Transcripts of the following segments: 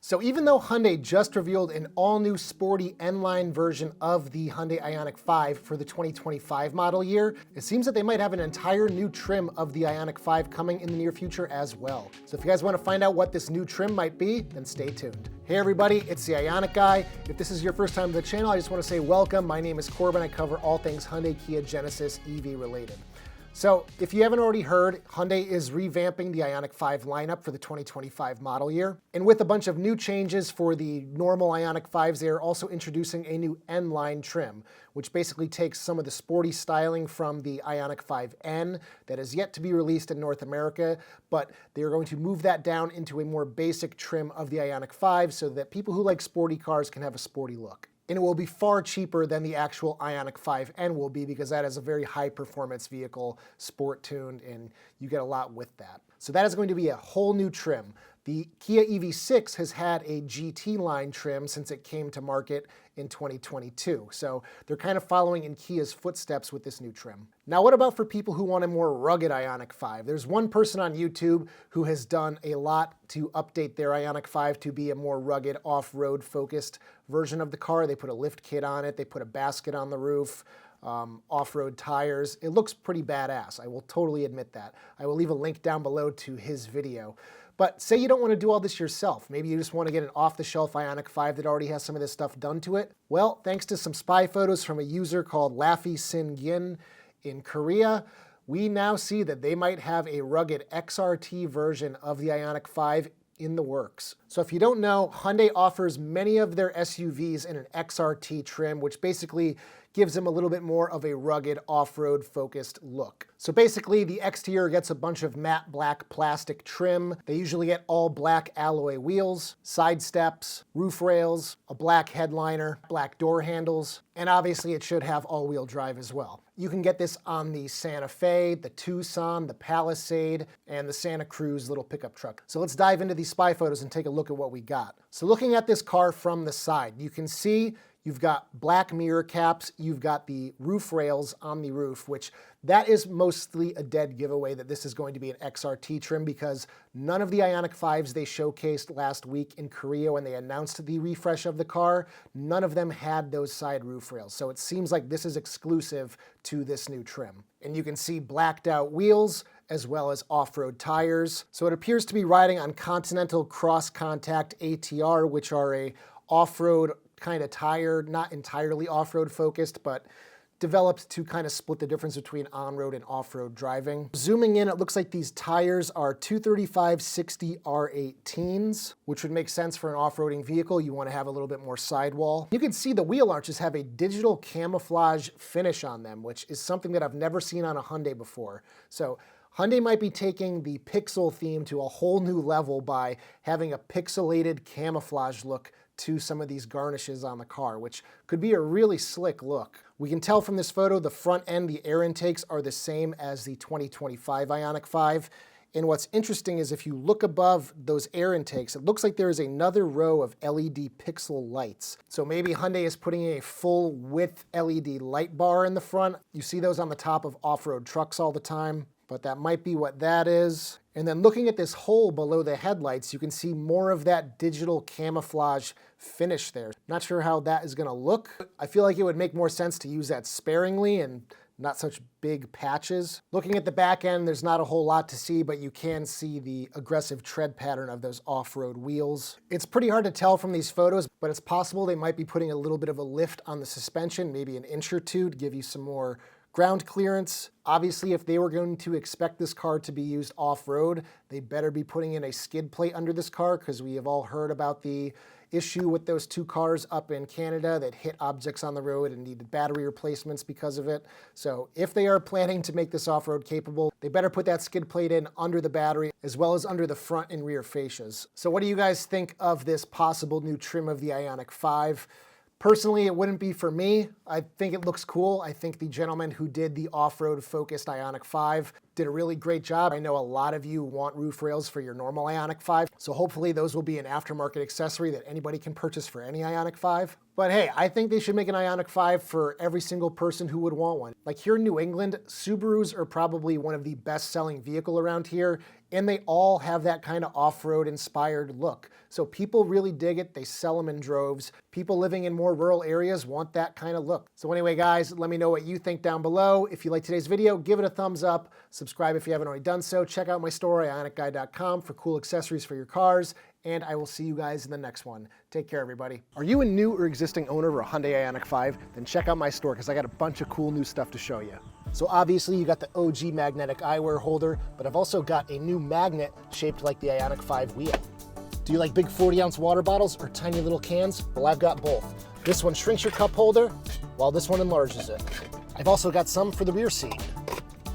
So even though Hyundai just revealed an all-new sporty N-line version of the Hyundai Ioniq 5 for the 2025 model year, it seems that they might have an entire new trim of the Ioniq 5 coming in the near future as well. So if you guys want to find out what this new trim might be, then stay tuned. Hey everybody, it's the Ioniq Guy. If this is your first time to the channel, I just want to say welcome. My name is Corbin. I cover all things Hyundai, Kia, Genesis, EV related. So if you haven't already heard, Hyundai is revamping the Ioniq 5 lineup for the 2025 model year. And with a bunch of new changes for the normal Ioniq 5s, they're also introducing a new N-line trim, which basically takes some of the sporty styling from the Ioniq 5N that is yet to be released in North America, but they're going to move that down into a more basic trim of the Ioniq 5 so that people who like sporty cars can have a sporty look. And it will be far cheaper than the actual Ioniq 5N will be because that is a very high performance vehicle, sport tuned, and you get a lot with that. So that is going to be a whole new trim. The Kia EV6 has had a GT line trim since it came to market in 2022. So they're kind of following in Kia's footsteps with this new trim. Now what about for people who want a more rugged Ioniq 5? There's one person on YouTube who has done a lot to update their Ioniq 5 to be a more rugged off-road focused version of the car. They put a lift kit on it, they put a basket on the roof, off-road tires. It looks pretty badass. I will totally admit that. I will leave a link down below to his video. But say you don't want to do all this yourself. Maybe you just want to get an off-the-shelf Ioniq 5 that already has some of this stuff done to it. Well, thanks to some spy photos from a user called Laffy Sin Yin in Korea, we now see that they might have a rugged XRT version of the Ioniq 5 in the works. So if you don't know, Hyundai offers many of their SUVs in an XRT trim, which basically gives them a little bit more of a rugged off-road focused look. So basically the exterior gets a bunch of matte black plastic trim. They usually get all black alloy wheels, side steps, roof rails, a black headliner, black door handles, and obviously it should have all-wheel drive as well. You can get this on the Santa Fe, the Tucson, the Palisade, and the Santa Cruz little pickup truck. So let's dive into these spy photos and take a look at what we got. So looking at this car from the side, you can see you've got black mirror caps, you've got the roof rails on the roof, which that is mostly a dead giveaway that this is going to be an XRT trim because none of the Ioniq 5s they showcased last week in Korea when they announced the refresh of the car, none of them had those side roof rails. So it seems like this is exclusive to this new trim. And you can see blacked out wheels as well as off-road tires. So it appears to be riding on Continental Cross Contact ATR, which are a off-road kind of tire, not entirely off-road focused, but developed to kind of split the difference between on-road and off-road driving. Zooming in, it looks like these tires are 235/60 R18s, which would make sense for an off-roading vehicle. You want to have a little bit more sidewall. You can see the wheel arches have a digital camouflage finish on them, which is something that I've never seen on a Hyundai before. So Hyundai might be taking the pixel theme to a whole new level by having a pixelated camouflage look to some of these garnishes on the car, which could be a really slick look. We can tell from this photo the front end, the air intakes are the same as the 2025 Ioniq 5. And what's interesting is if you look above those air intakes, it looks like there is another row of LED pixel lights. So maybe Hyundai is putting a full width LED light bar in the front. You see those on the top of off-road trucks all the time, but that might be what that is. And then looking at this hole below the headlights, you can see more of that digital camouflage finish there. Not sure how that is gonna look. I feel like it would make more sense to use that sparingly and not such big patches. Looking at the back end, there's not a whole lot to see, but you can see the aggressive tread pattern of those off-road wheels. It's pretty hard to tell from these photos, but it's possible they might be putting a little bit of a lift on the suspension, maybe an inch or two to give you some more ground clearance. Obviously, if they were going to expect this car to be used off-road, they better be putting in a skid plate under this car because we have all heard about the issue with those two cars up in Canada that hit objects on the road and needed battery replacements because of it. So if they are planning to make this off-road capable, they better put that skid plate in under the battery as well as under the front and rear fascias. So what do you guys think of this possible new trim of the Ioniq 5? Personally, it wouldn't be for me. I think it looks cool. I think the gentleman who did the off-road focused Ioniq 5 did a really great job. I know a lot of you want roof rails for your normal Ioniq 5, so hopefully those will be an aftermarket accessory that anybody can purchase for any Ioniq 5. But hey, I think they should make an Ioniq 5 for every single person who would want one. Like here in New England, Subarus are probably one of the best-selling vehicle around here, And they all have that kind of off-road inspired look. So people really dig it. They sell them in droves. People living in more rural areas want that kind of look. So anyway, guys, let me know what you think down below. If you like today's video, give it a thumbs up. Subscribe if you haven't already done so. Check out my store, ioniqguy.com, for cool accessories for your cars. And I will see you guys in the next one. Take care, everybody. Are you a new or existing owner of a Hyundai Ioniq 5? Then check out my store because I got a bunch of cool new stuff to show you. So obviously you got the OG magnetic eyewear holder, but I've also got a new magnet shaped like the Ioniq 5 wheel. Do you like big 40-ounce water bottles or tiny little cans? Well, I've got both. This one shrinks your cup holder, while this one enlarges it. I've also got some for the rear seat.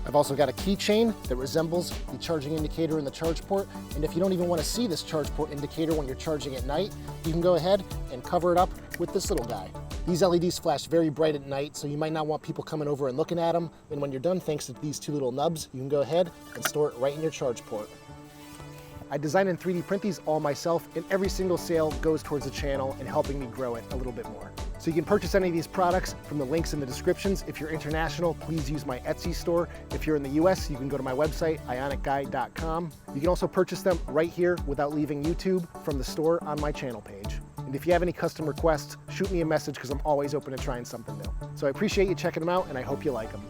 I've also got a keychain that resembles the charging indicator in the charge port, and if you don't even want to see this charge port indicator when you're charging at night, you can go ahead and cover it up with this little guy. These LEDs flash very bright at night, so you might not want people coming over and looking at them, and when you're done, thanks to these two little nubs, you can go ahead and store it right in your charge port. I design and 3D print these all myself, and every single sale goes towards the channel and helping me grow it a little bit more. So you can purchase any of these products from the links in the descriptions. If you're international, please use my Etsy store. If you're in the US, you can go to my website, ioniqguy.com. You can also purchase them right here without leaving YouTube from the store on my channel page. And if you have any custom requests, shoot me a message because I'm always open to trying something new. So I appreciate you checking them out, and I hope you like them.